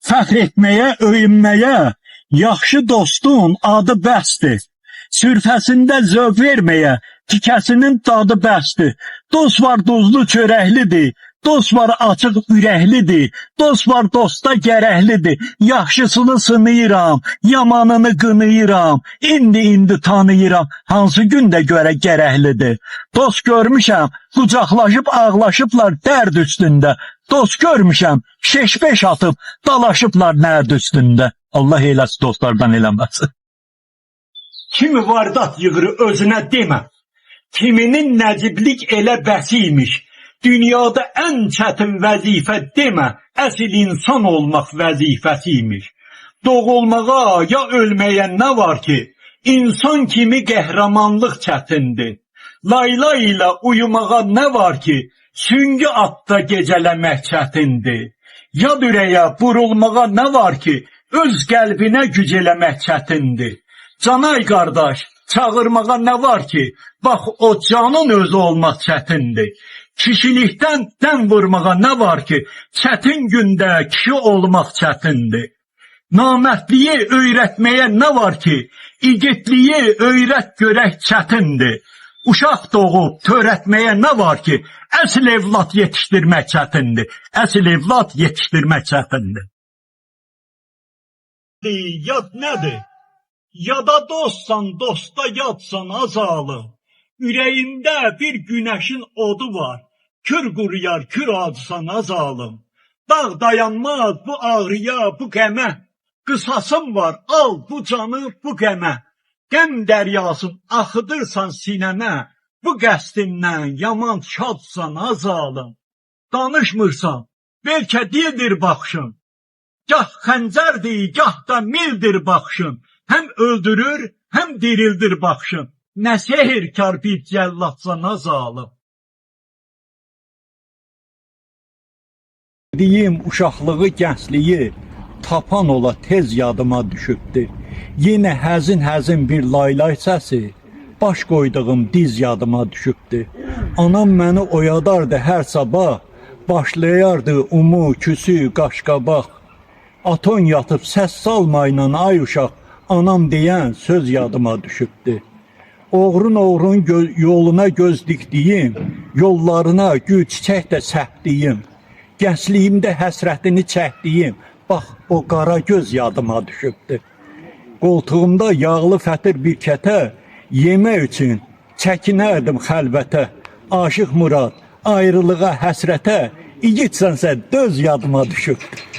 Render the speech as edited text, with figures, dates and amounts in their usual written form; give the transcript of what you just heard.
Fəxr etməyə, öyünməyə, yaxşı dostun adı bəsdir. Sürfəsində zövq verməyə, tikəsinin dadı bəsdir. Dost var duzlu çörəklidir, dost var açıq ürəklidir, dost var dosta gərəklidir. Yaxşısını sınayıram, yamanını qınayıram, indi tanıyıram, hansı gündə görə gərəklidir. Dost görmüşəm, qucaqlaşıb ağlaşıblar dərd üstündə. Dost görmüşəm, şeş-beş atıb dalaşıblar nərd üstündə. Allah eyləsin dostlardan eləməsin. Kimi vardat yığır özünə demə, kiminin nəciblik elə bəsiymiş. Dünyada ən çətin vəzifə demə, əsl insan olmaq vəzifəsiymiş. Doğulmağa ya ölməyə nə var ki, insan kimi qəhrəmanlıq çətindir. Layla ilə uyumağa nə var ki, süngü atda gecələmək çətindir. Yad ürəyə burulmağa nə var ki, öz qəlbinə güc eləmək çətindir. Canay qardaş, çağırmağa nə var ki, bax o canın özü olmaq çətindir. Kişilikdən dən vurmağa nə var ki, çətin gündə kişi olmaq çətindir. Namərdliyi öyrətməyə nə var ki, igidliyi öyrət görək çətindir. Uşaq doğub törətməyə nə var ki, əsl evlad yetişdirmək çətindir. Əsl evlad yetişdirmək çətindir. Yad nədir? Yada dostsan, dosta yadsan azalım. Ürəyində bir günəşin odu var. Kür quruyar, kür acısan azalım. Dağ dayanmaz bu ağrıya, bu qəmə. Qısasım var, al bu canı, bu qəmə. Qəm dəryasın axıdırsan sinəmə. Bu qəsdindən yaman şadsan azalım. Danışmırsan, bəlkə dildir baxışın. Gah xəncərdir, gah da mildir baxışın. Həm öldürür, həm dirildir baxışın. Nə sehirkar bir cəllatsan azalım. Diyim uşaqlığı, gəncliyi tapan ola tez yadıma düşübdür. Yenə həzin bir laylay səsi baş qoyduğum diz yadıma düşübdür. Anam məni oyadardı hər sabah, başlayardı umu, küsü, qaşqabaq. Aton yatıb səs salmayla ay uşaq, anam deyən söz yadıma düşübdür. Oğrun yoluna göz dikdiyim, yollarına gül çiçək də səpdiyim, gəncliyimdə həsrətini çəkdiyim, bax o qara göz yadıma düşübdür. Qoltuğumda yağlı fətir bir kətə, yemək üçün çəkinərdim xəlvətə. Aşıq Murad, ayrılığa, həsrətə, igid sənsə döz yadıma düşübdür.